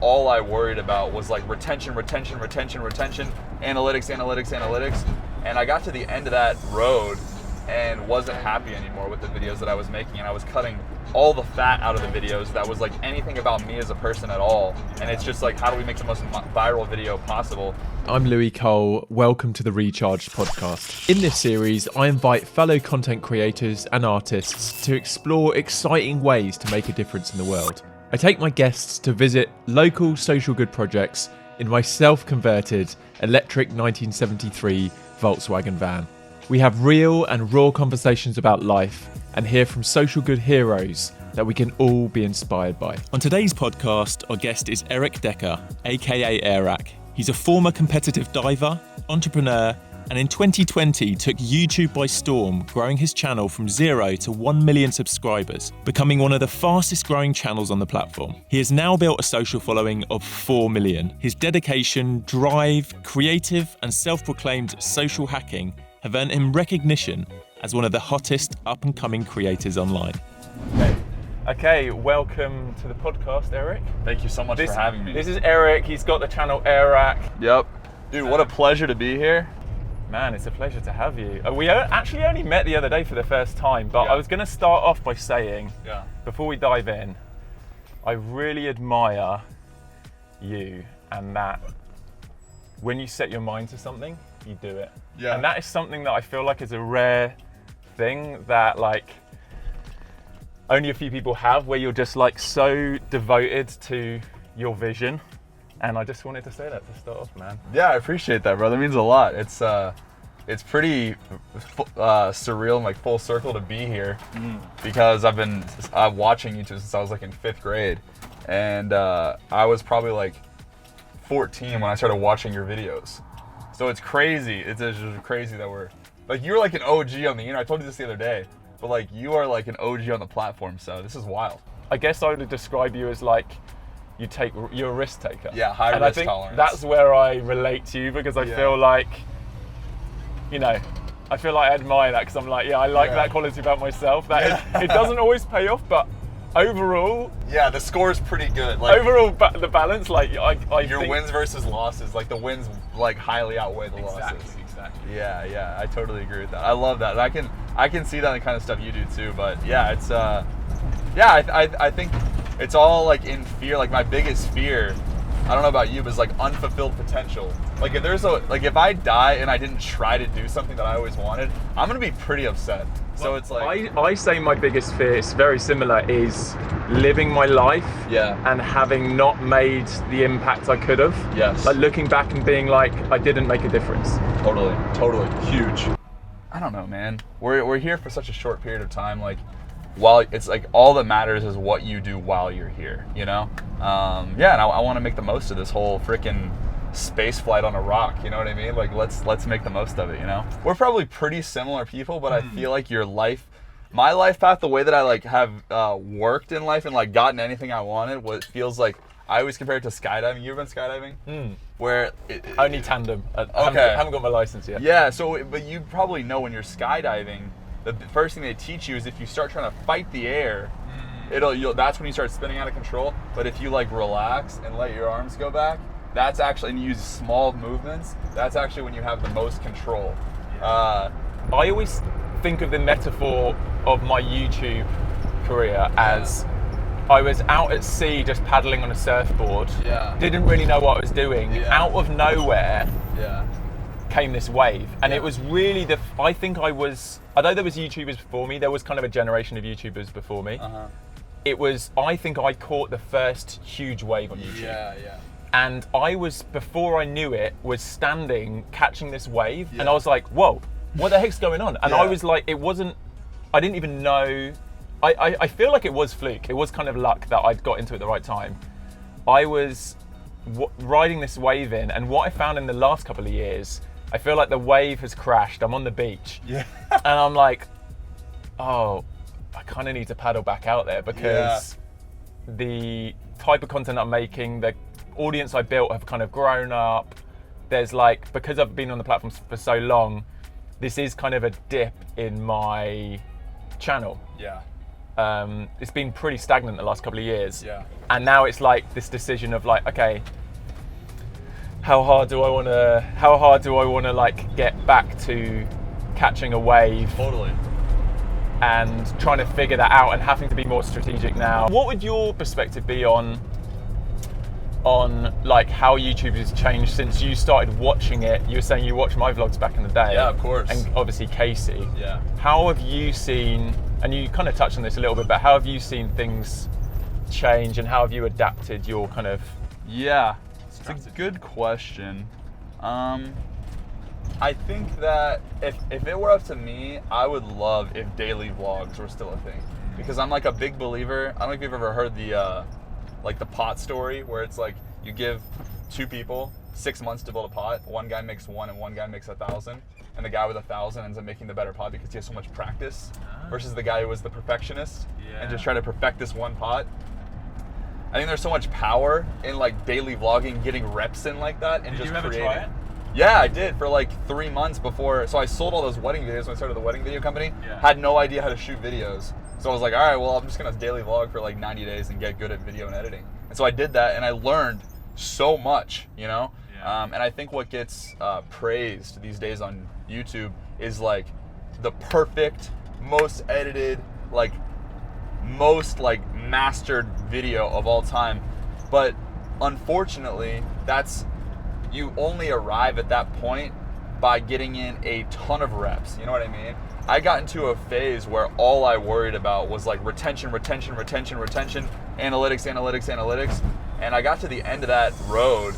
all I worried about was like retention, analytics. And I got to the end of that road and wasn't happy anymore with the videos that I was making, and I was cutting all the fat out of the videos that was like anything about me as a person at all. And it's just like, how do we make the most viral video possible? I'm Louis Cole. Welcome to the Recharged podcast. In this series, I invite fellow content creators and artists to explore exciting ways to make a difference in the world. I take my guests to visit local social good projects in my self-converted electric 1973 Volkswagen van. We have real and raw conversations about life and hear from social good heroes that we can all be inspired by. On today's podcast, our guest is Eric Decker, aka Airrack. He's a former competitive diver, entrepreneur, and in 2020 took YouTube by storm, growing his channel from 0 to 1 million subscribers, becoming one of the fastest growing channels on the platform. He has now built a social following of 4 million. His dedication, drive, creative, and self-proclaimed social hacking have earned him recognition as one of the hottest up-and-coming creators online. Okay, welcome to the podcast, Eric. Thank you so much for having me. This is Eric. He's got the channel Airrack. Yep. Dude, what a pleasure to be here. Man, it's a pleasure to have you. We actually only met the other day for the first time, but I was going to start off by saying, before we dive in, I really admire you and that when you set your mind to something, you do it. Yeah. And that is something that I feel like is a rare thing that like only a few people have, where you're just like so devoted to your vision. And I just wanted to say that to start off, man. Yeah, I appreciate that, bro. That means a lot. It's pretty surreal and like full circle to be here because I've been watching YouTube since I was like in 5th grade, and I was probably like 14 when I started watching your videos. So it's crazy. It's just crazy that we're like, you're like an OG on the internet. I told you this the other day, but like you are like an OG on the platform. So this is wild. I guess I would describe you as like, you're a risk taker. Yeah, high and risk I think tolerance. That's where I relate to you, because I feel like, I admire that, because I'm like, I like that quality about myself. That it doesn't always pay off, but overall, the score is pretty good. Like overall, the balance, like I your think, wins versus losses, like the wins like highly outweigh the losses. Exactly. Yeah, I totally agree with that. I love that. And I can see that in the kind of stuff you do too. But yeah, it's I think it's all like in fear. Like my biggest fear, I don't know about you, but it's like unfulfilled potential. Like if I die and I didn't try to do something that I always wanted, I'm gonna be pretty upset. So it's like I say my biggest fear is very similar, is living my life and having not made the impact I could have. Yes. Like looking back and being like, I didn't make a difference. Totally huge. I don't know, man. We're here for such a short period of time. Like, while it's like all that matters is what you do while you're here, and I want to make the most of this whole freaking space flight on a rock, you know what I mean? Like let's make the most of it, We're probably pretty similar people, but I feel like my life path, the way that I like have worked in life and like gotten anything I wanted, feels like I always compare it to skydiving. You ever been skydiving? Where only tandem. I haven't got my license yet. Yeah, but you probably know when you're skydiving, the first thing they teach you is if you start trying to fight the air, that's when you start spinning out of control. But if you like relax and let your arms go back, that's actually, and you use small movements, that's actually when you have the most control. I always think of the metaphor of my YouTube career as I was out at sea just paddling on a surfboard, didn't really know what I was doing. Out of nowhere came this wave, and it was really although there was YouTubers before me, there was kind of a generation of YouTubers before me. I think I caught the first huge wave on YouTube. And I was, before I knew it, was standing catching this wave, and I was like, whoa, what the heck's going on? And I was like, I didn't even know. I feel like it was fluke. It was kind of luck that I'd got into it at the right time. I was riding this wave in, and what I found in the last couple of years, I feel like the wave has crashed. I'm on the beach, and I'm like, oh, I kind of need to paddle back out there, because the type of content I'm making, the audience I built have kind of grown up. There's like, because I've been on the platform for so long, this is kind of a dip in my channel. it's been pretty stagnant the last couple of years. Yeah. And now it's like this decision of like, okay, how hard do I want to like get back to catching a wave? Totally. And trying to figure that out and having to be more strategic now. What would your perspective be on like how YouTube has changed since you started watching it? You were saying you watched my vlogs back in the day. Yeah, of course. And obviously Casey. Yeah. How have you seen, and you kind of touched on this a little bit, but how have you seen things change and how have you adapted your kind of... Yeah, it's a good question. I think that if it were up to me, I would love if daily vlogs were still a thing. Because I'm like a big believer. I don't know if you've ever heard the like the pot story, where it's like you give 2 people 6 months to build a pot. One guy makes 1 and one guy makes 1,000. And the guy with 1,000 ends up making the better pot because he has so much practice versus the guy who was the perfectionist and just try to perfect this one pot. I think there's so much power in like daily vlogging, getting reps in like that, and just creating. Did you ever try it? Yeah, I did for like 3 months before. So I sold all those wedding videos when I started the wedding video company. Yeah. Had no idea how to shoot videos. So I was like, all right, well, I'm just gonna daily vlog for like 90 days and get good at video and editing. And so I did that, and I learned so much, you know? Yeah. And I think what gets praised these days on YouTube is like the perfect, most edited, like most like mastered video of all time. But unfortunately, you only arrive at that point by getting in a ton of reps. You know what I mean? I got into a phase where all I worried about was like retention, analytics. And I got to the end of that road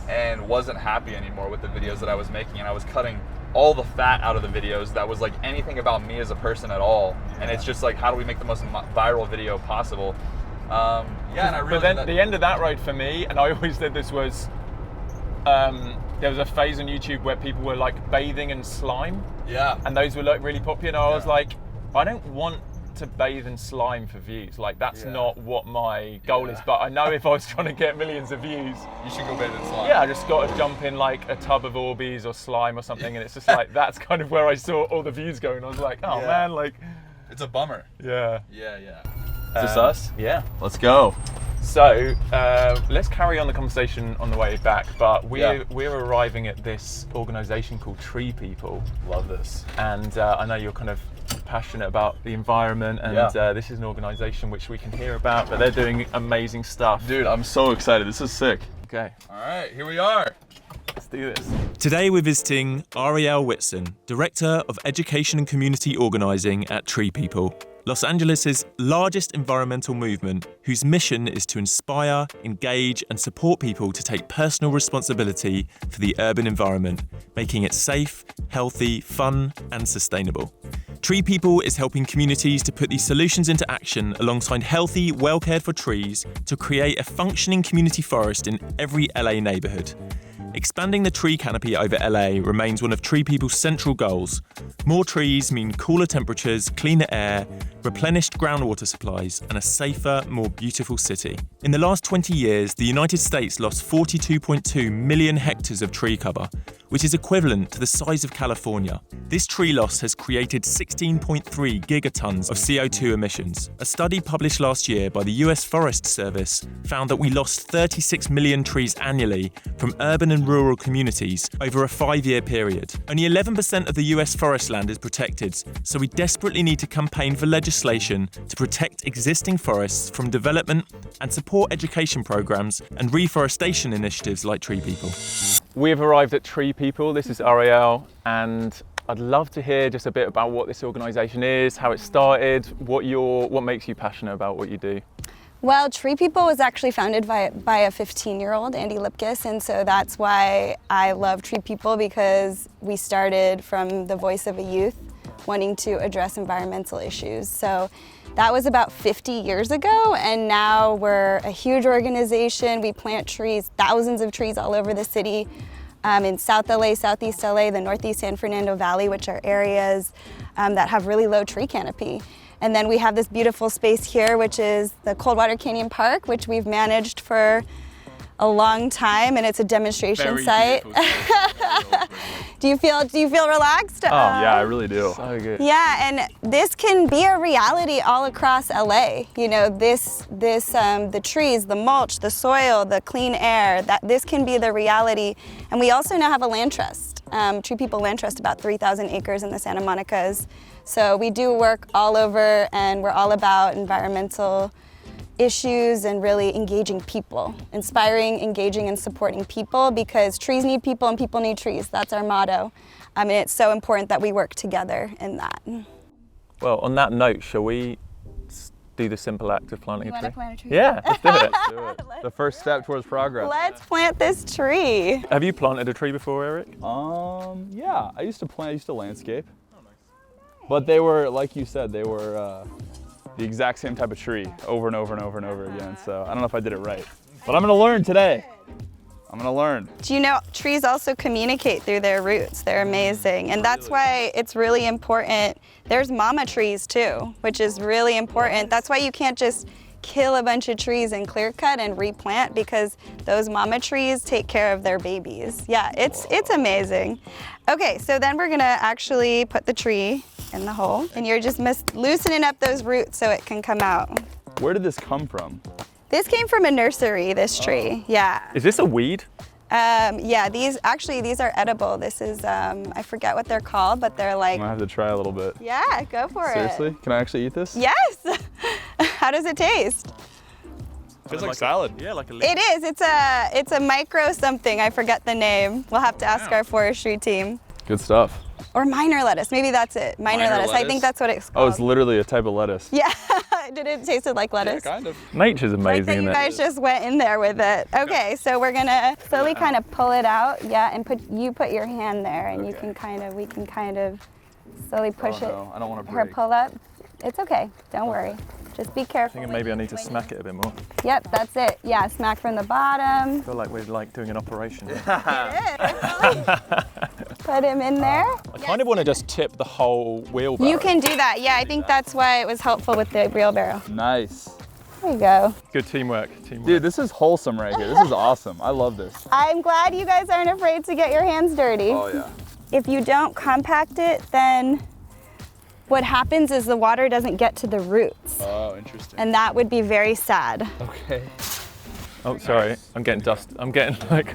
and wasn't happy anymore with the videos that I was making. And I was cutting all the fat out of the videos that was like anything about me as a person at all. And it's just like, how do we make the most viral video possible? And I realized but then the end of that road for me, and I always said this was, there was a phase on YouTube where people were like bathing in slime. Yeah. And those were like really popular. And I was like, I don't want to bathe in slime for views. Like that's not what my goal is. But I know if I was trying to get millions of views, you should go bathe in slime. Yeah, I just got to jump in like a tub of Orbeez or slime or something. And it's just like, that's kind of where I saw all the views going. I was like, oh man, like. It's a bummer. Yeah. Is this us? Yeah. Let's go. So let's carry on the conversation on the way back, but we're arriving at this organization called TreePeople. Love this. And I know you're kind of passionate about the environment, and this is an organization which we can hear about, but they're doing amazing stuff. Dude, I'm so excited. This is sick. Okay. All right, here we are. Let's do this. Today we're visiting Ariel Whitson, Director of Education and Community Organizing at TreePeople, Los Angeles' largest environmental movement, whose mission is to inspire, engage, and support people to take personal responsibility for the urban environment, making it safe, healthy, fun, and sustainable. TreePeople is helping communities to put these solutions into action alongside healthy, well-cared-for trees to create a functioning community forest in every LA neighborhood. Expanding the tree canopy over LA remains one of TreePeople's central goals. More trees mean cooler temperatures, cleaner air, replenished groundwater supplies, and a safer, more beautiful city. In the last 20 years, the United States lost 42.2 million hectares of tree cover, which is equivalent to the size of California. This tree loss has created 16.3 gigatons of CO2 emissions. A study published last year by the US Forest Service found that we lost 36 million trees annually from urban and rural communities over a 5-year period. Only 11% of the US forest land is protected, so we desperately need to campaign for legislation to protect existing forests from development and support education programs and reforestation initiatives like TreePeople. We have arrived at TreePeople. This is Ariel, and I'd love to hear just a bit about what this organisation is, how it started, what makes you passionate about what you do. Well, TreePeople was actually founded by a 15-year-old, Andy Lipkiss, and so that's why I love TreePeople, because we started from the voice of a youth wanting to address environmental issues. So that was about 50 years ago, and now we're a huge organization. We plant trees, thousands of trees all over the city, in South LA, Southeast LA, the Northeast San Fernando Valley, which are areas that have really low tree canopy. And then we have this beautiful space here, which is the Coldwater Canyon Park, which we've managed for a long time, and it's a demonstration site. Do you feel relaxed? Oh yeah, I really do. So good. Yeah, and this can be a reality all across LA. You know, the trees, the mulch, the soil, the clean air, this can be the reality. And we also now have a land trust. TreePeople land trust, about 3,000 acres in the Santa Monicas. So we do work all over, and we're all about environmental issues and really engaging people, inspiring, engaging, and supporting people, because trees need people and people need trees. That's our motto. I mean, it's so important that we work together in that. Well, on that note, shall we do the simple act of planting You a want to tree? plant a tree? Yeah, let's do it. Do it. The first step towards progress. Let's plant this tree. Have you planted a tree before, Eric? Yeah, I used to landscape. But they were, like you said, they were the exact same type of tree over and over and over and over again. So I don't know if I did it right. But I'm gonna learn today. I'm gonna learn. Do you know trees also communicate through their roots? They're amazing. And that's why it's really important. There's mama trees too, which is really important. That's why you can't just kill a bunch of trees and clear cut and replant, because those mama trees take care of their babies. Yeah, it's amazing. Okay, so then we're gonna actually put the tree in the hole, and you're just loosening up those roots so it can come out. Where did this come from? This came from a nursery, this tree, yeah. Is this a weed? Yeah, these are edible. This is, I forget what they're called, but they're like, I'm gonna have to try a little bit. yeah, go for it. Seriously? Can I actually eat this? Yes. How does it taste? Feels like salad. Yeah, like a It is. It's a micro something. I forget the name. We'll have to ask our forestry team. Good stuff. Or minor lettuce. Maybe that's it. Minor lettuce. I think that's what it's called. Oh, it's literally a type of lettuce. Yeah. Did it taste like lettuce? Kind of. Nature's Like amazing, that you isn't it? guys just went in there with it. Okay, so we're gonna slowly kind of pull it out. Yeah, and put your hand there, and we can kind of slowly push it. I don't want to Her break. pull up. It's okay. Don't worry. Just be careful. I think maybe I need to smack it a bit more. Yep, that's it. Yeah, smack from the bottom. I feel like we're like doing an operation. Put him in there. I kind of want to just tip the whole wheelbarrow. You can do that. Yeah, I think that's why it was helpful with the wheelbarrow. Nice. There you go. Good teamwork. Dude, this is wholesome right here. This is awesome. I love this. I'm glad you guys aren't afraid to get your hands dirty. Oh yeah. If you don't compact it, then what happens is the water doesn't get to the roots. Oh, interesting. And that would be very sad. Okay. Oh, sorry. I'm getting dust. I'm getting like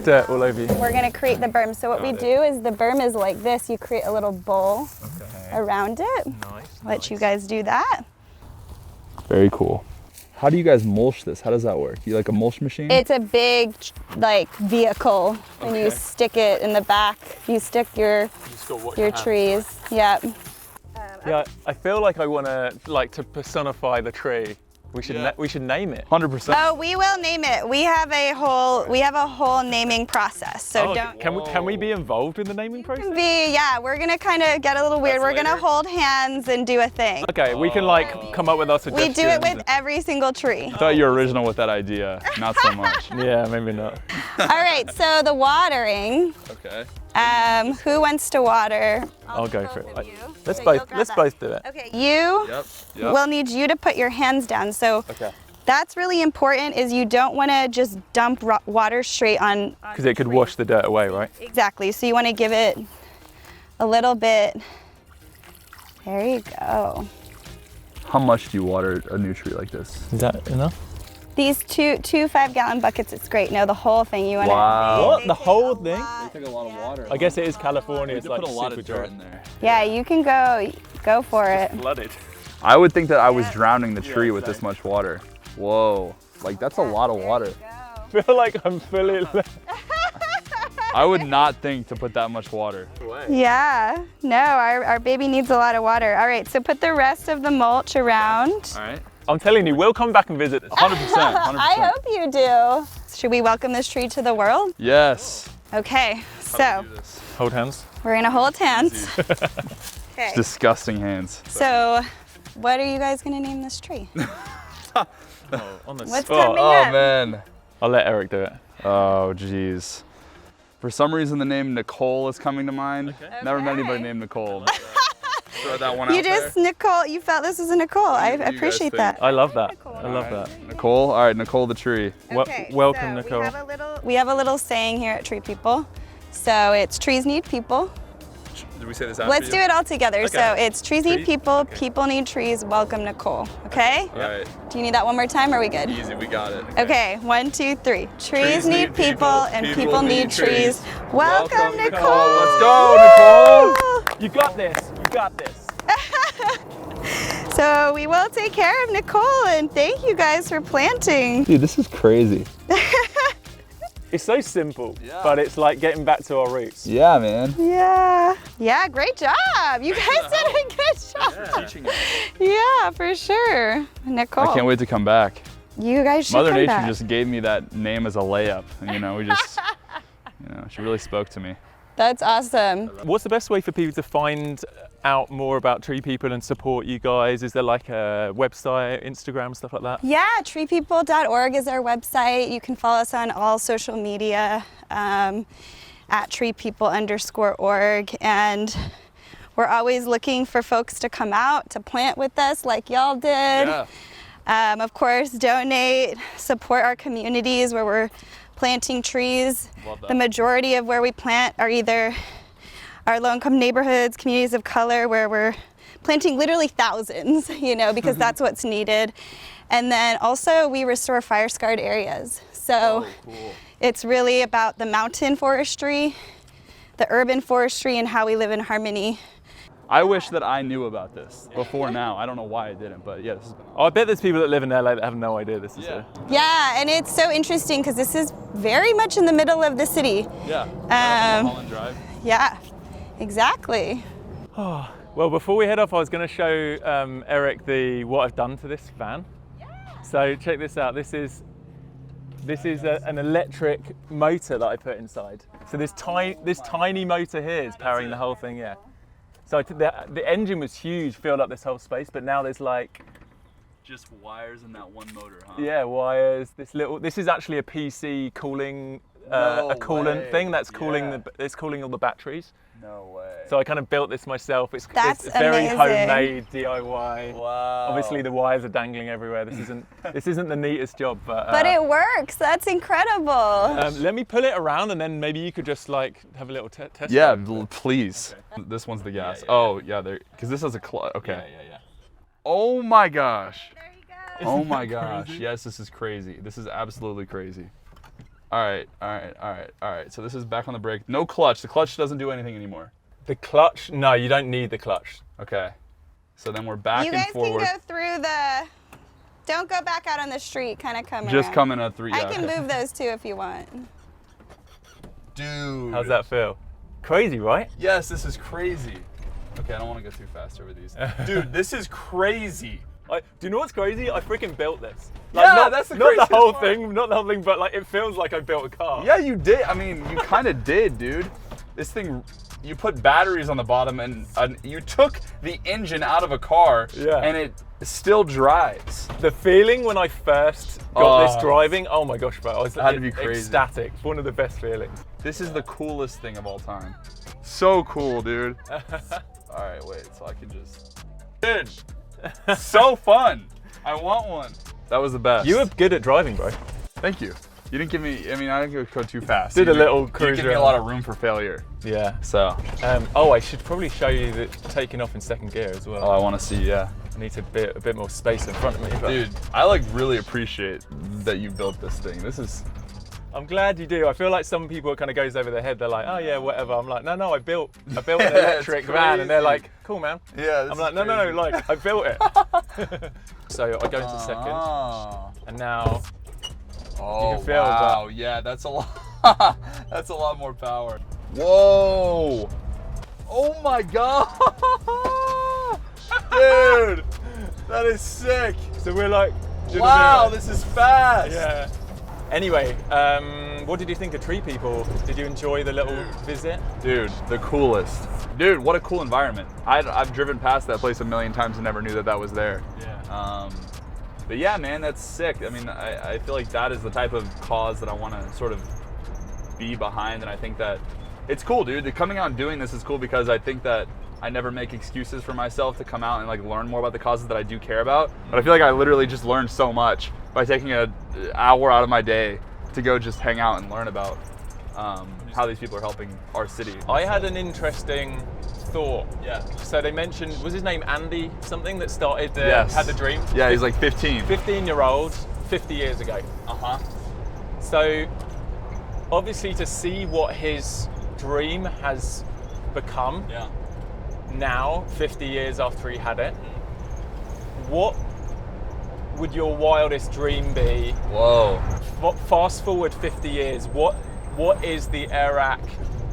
dirt all over you. We're gonna create the berm. So what we do is the berm is like this. You create a little bowl around it. Nice. Let you guys do that. Very cool. How do you guys mulch this? How does that work? You like a mulch machine? It's a big like vehicle, and you stick it in the back. You stick your trees. Yep. Yeah, I feel like I want to personify the tree. We should name it. 100%. Oh, we will name it. We have a whole naming process. So Oh, don't. can we be involved in the naming process? Yeah, we're gonna kind of get a little weird. We're gonna hold hands and do a thing. Okay, we can like come up with our We suggestions. do it with every single tree. I thought you were original with that idea. Not so much. Yeah, maybe not. All right, so the watering. Okay. Who wants to water? I'll go for it. Let's Okay, you'll grab let's that. both do it. Okay, you Yep. will need you to put your hands down. So Okay. that's really important. Is you don't want to just dump water straight on. Because it could wash the dirt away, right? Exactly. So you want to give it a little bit. There you go. How much do you water a new tree like this? Is that enough? These two 5-gallon buckets, it's great. No, the whole thing. You want to. Wow. What? The whole thing? They take a lot of water. I guess it is California. It's like put a lot super of dirt dry. in there. Yeah, you can go for it. Flooded. I would think that I was drowning the tree with this much water. Whoa. Like that's a lot of water. I feel like I'm fully. I would not think to put that much water. Yeah. No, our baby needs a lot of water. All right, so put the rest of the mulch around. All right. I'm telling you, we'll come back and visit. 100%. 100%. I hope you do. Should we welcome this tree to the world? Yes. Okay, so Hold hands. we're gonna hold hands. Okay. Disgusting hands. So, what are you guys gonna name this tree? On the What's spot. coming Oh up? man. I'll let Eric do it. Oh geez. For some reason the name Nicole is coming to mind. Never met anybody Okay. named Nicole. Throw that one You out just there. Nicole. You felt this was a Nicole. I you guys appreciate think? that. I love that. Nicole. I love that. Nicole? All right, Nicole the tree. Welcome, Nicole. We have a little saying here at TreePeople. So it's Trees Need People. Did we say this after Let's you? do it all together. Okay. So it's Trees Need Trees? People, Okay. People Need Trees, welcome Nicole. Okay? All right. Do you need that one more time? Or are we good? Easy, we got it. Okay, 1, 2, 3. Trees need people and people need trees. Welcome, Welcome, Nicole. Let's go, Nicole. You got this. You got this. So we will take care of Nicole, and thank you guys for planting. Dude, this is crazy. It's so simple, Yeah. but it's like getting back to our roots. Yeah, man. Yeah, great job. You guys did a good job. Teaching us. Yeah, for sure. Nicole, I can't wait to come back. you guys should Mother come Nature back. just gave me that name as a layup, and we just, she really spoke to me. That's awesome. What's the best way for people to find out more about Tree People and support you guys? Is there like a website, Instagram, stuff like that? Yeah, treepeople.org is our website. You can follow us on all social media at treepeople_org. And we're always looking for folks to come out to plant with us like y'all did. Yeah. Of course, donate, support our communities where we're planting trees. Love that. The majority of where we plant are either our low-income neighborhoods, communities of color, where we're planting literally thousands, because that's what's needed. And then also we restore fire-scarred areas. So Cool. it's really about the mountain forestry, the urban forestry, and how we live in harmony. I wish that I knew about this before now. I don't know why I didn't, but yeah, this is I bet there's people that live in LA that have no idea this is here. Yeah, and it's so interesting because this is very much in the middle of the city. yeah. Holland Drive. Yeah, exactly. Well, before we head off, I was going to show Eric what I've done to this van. So check this out. This is an electric motor that I put inside. So this tiny motor here is powering the whole thing. Yeah. So the engine was huge, filled up this whole space, but now there's like Just wires in that one motor, huh? yeah wires. This is actually a PC cooling No a coolant way. thing that's cooling Yeah. it's cooling all the batteries. No way. So I kind of built this myself. It's That's very amazing. homemade DIY. Wow. Obviously the wires are dangling everywhere. This isn't the neatest job, But it works. That's incredible. let me pull it around and then maybe you could just like have a little test. Yeah, drive. please. This one's the gas. yeah. Oh, yeah, because this has a okay. Yeah. Oh my gosh. There you go. Oh my gosh. Yes, this is crazy. This is absolutely crazy. All right. So this is back on the brake. No clutch. The clutch doesn't do anything anymore. The clutch? No, you don't need the clutch. Okay. So then we're back You and guys forward. can go through don't go back out on the street, kind of come Just around. coming at 3. I Yeah, can okay. move those too if you want. Dude. How's that feel? Crazy, right? Yes, this is crazy. Okay, I don't want to go too fast over these. Dude, this is crazy. Do you know what's crazy? I freaking built this. Yeah, that's the not craziest the whole part. thing, not the whole thing, but like it feels like I built a car. Yeah, you did. I mean, you kind of did, dude. This thing, you put batteries on the bottom and you took the engine out of a car and it still drives. The feeling when I first got this Oh. driving, oh my gosh, bro, I was It had to be crazy. ecstatic. One of the best feelings. This is the coolest thing of all time. So cool, dude. All right, wait, so I can just... Dude, so fun. I want one. That was the best. You were good at driving, bro. Thank you. You didn't give me, I didn't go too fast. Did You a little You cruise give me a around. lot of room for failure. Yeah. So, I should probably show you the taking off in second gear as well. I want to see, yeah. I need a bit more space in front of me. But Dude, I really appreciate that you built this thing. This is... I'm glad you do. I feel like some people it kind of goes over their head. They're like, oh yeah, whatever. I'm like, no, I built an electric van, and they're crazy. like, cool, man. Yeah, I'm like, no, like I built it. So I go into second, Oh. and now Oh, You can feel wow. Yeah, that's a lot. That's a lot more power. Whoa. Oh my God. Dude, that is sick. so we're like, Wow, this is fast. yeah. Anyway, what did you think of Tree People? Did you enjoy the little visit? Dude, the coolest. Dude, what a cool environment. I've driven past that place a million times and never knew that was there. Yeah. But yeah, man, that's sick. I mean, I feel like that is the type of cause that I want to sort of be behind, and I think that it's cool, dude. Coming out and doing this is cool because I think that I never make excuses for myself to come out and like learn more about the causes that I do care about. But I feel like I literally just learned so much by taking an hour out of my day to go just hang out and learn about how these people are helping our city. I had an interesting thought. Yeah. So they mentioned, was his name Andy something that started the, Yes. had the dream? Yeah, he's like 15. 15-year-old, 50 years ago. Uh-huh. So obviously to see what his dream has become Yeah. now, 50 years after he had it, what would your wildest dream be? Whoa. Fast forward 50 years, what is the Airrack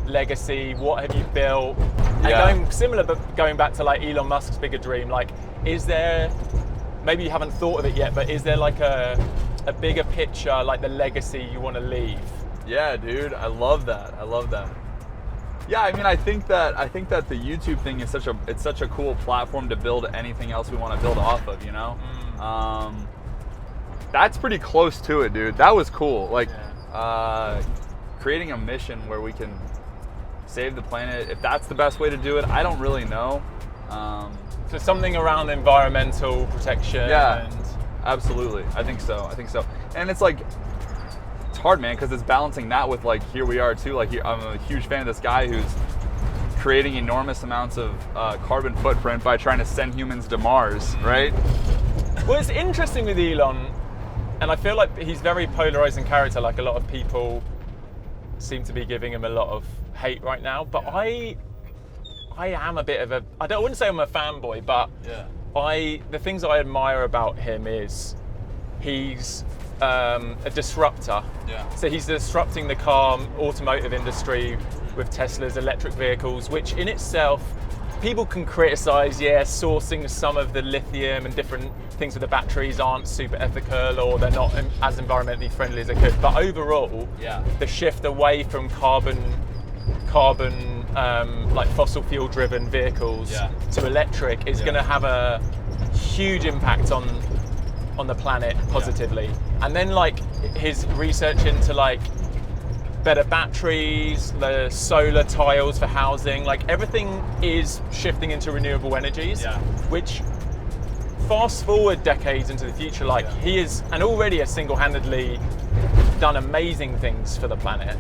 legacy? What have you built? And going similar, but going back to like Elon Musk's bigger dream, like, is there, maybe you haven't thought of it yet, but is there like a bigger picture, like the legacy you want to leave? Yeah, dude, I love that. Yeah, I mean, I think that the YouTube thing is such a cool platform to build anything else we want to build off of, you know? That's pretty close to it, dude. That was cool. Like, creating a mission where we can save the planet. If that's the best way to do it, I don't really know. So something around environmental protection. Yeah, and absolutely. I think so. And it's like, it's hard, man, because it's balancing that with like, here we are too. Like, I'm a huge fan of this guy who's creating enormous amounts of carbon footprint by trying to send humans to Mars, right? Well, it's interesting with Elon, and I feel like he's very polarizing character. Like, a lot of people seem to be giving him a lot of hate right now, but I am a bit of a, I wouldn't say I'm a fanboy, but the things I admire about him is he's a disruptor. So he's disrupting the car automotive industry with Tesla's electric vehicles, which in itself, people can criticize, sourcing some of the lithium and different things with the batteries aren't super ethical, or they're not as environmentally friendly as they could. But overall, the shift away from carbon like fossil fuel driven vehicles to electric is going to have a huge impact on the planet positively. And then like his research into like better batteries, the solar tiles for housing, like everything is shifting into renewable energies, which fast forward decades into the future, like he is, and already has single-handedly done amazing things for the planet.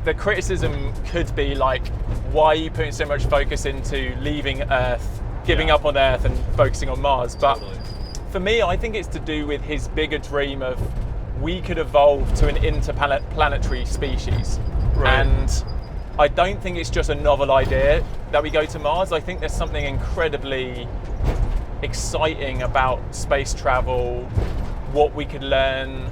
The criticism could be like, why are you putting so much focus into leaving Earth, giving up on Earth and focusing on Mars? But for me, I think it's to do with his bigger dream of we could evolve to an interplanetary species. And I don't think it's just a novel idea that we go to Mars. I think there's something incredibly exciting about space travel, what we could learn,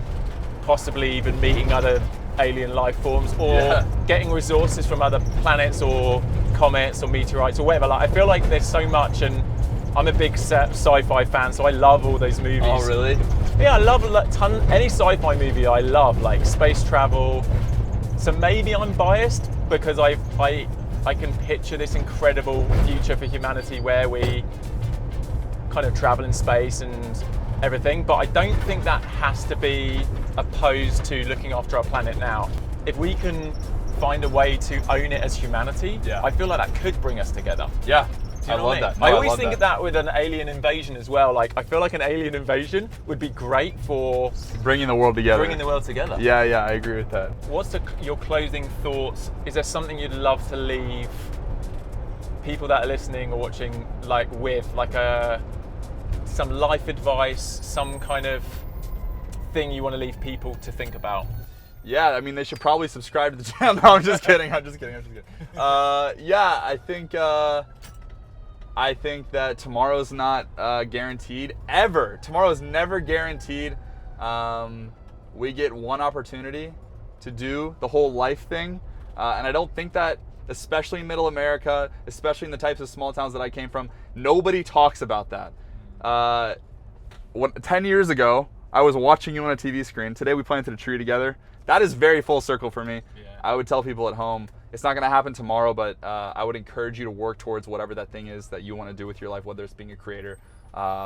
possibly even meeting other alien life forms, or getting resources from other planets or comets or meteorites or whatever. Like, I feel like there's so much, and I'm a big sci-fi fan, so I love all those movies. Oh, really? Yeah, I love any sci-fi movie I love, like space travel. So maybe I'm biased because I can picture this incredible future for humanity where we kind of travel in space and everything, but I don't think that has to be opposed to looking after our planet now. If we can find a way to own it as humanity, I feel like that could bring us together. I love that. No, I always think of that with an alien invasion as well. Like, I feel like an alien invasion would be great for bringing the world together. Yeah, I agree with that. What's your closing thoughts? Is there something you'd love to leave people that are listening or watching, like, with, like some life advice, some kind of thing you want to leave people to think about? Yeah, I mean, they should probably subscribe to the channel. No, I'm just kidding. I think that tomorrow's not guaranteed, ever. Tomorrow's never guaranteed. We get one opportunity to do the whole life thing. And I don't think that, especially in middle America, especially in the types of small towns that I came from, nobody talks about that. 10 years ago, I was watching you on a TV screen. Today we planted a tree together. That is very full circle for me. I would tell people at home, it's not going to happen tomorrow, but I would encourage you to work towards whatever that thing is that you want to do with your life, whether it's being a creator,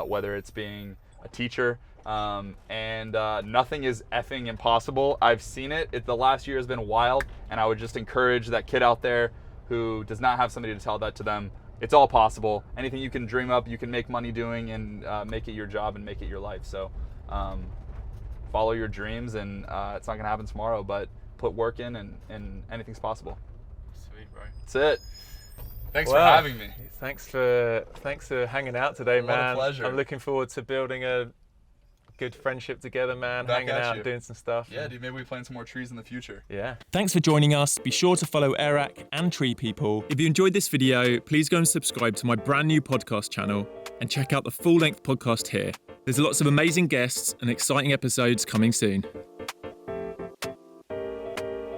whether it's being a teacher, and nothing is effing impossible. I've seen it. The last year has been wild, and I would just encourage that kid out there who does not have somebody to tell that to them. It's all possible. Anything you can dream up, you can make money doing, and make it your job and make it your life. So follow your dreams, and it's not gonna happen tomorrow, but put work in, and anything's possible. Sweet, bro. That's it. Thanks for having me. Thanks for hanging out today, man. What a pleasure. I'm looking forward to building a good friendship together, man. Back hanging at out, you. doing some stuff. Yeah, dude, maybe we plant some more trees in the future. Yeah. Thanks for joining us. Be sure to follow Airrack and TreePeople. If you enjoyed this video, please go and subscribe to my brand new podcast channel and check out the full-length podcast here. There's lots of amazing guests and exciting episodes coming soon.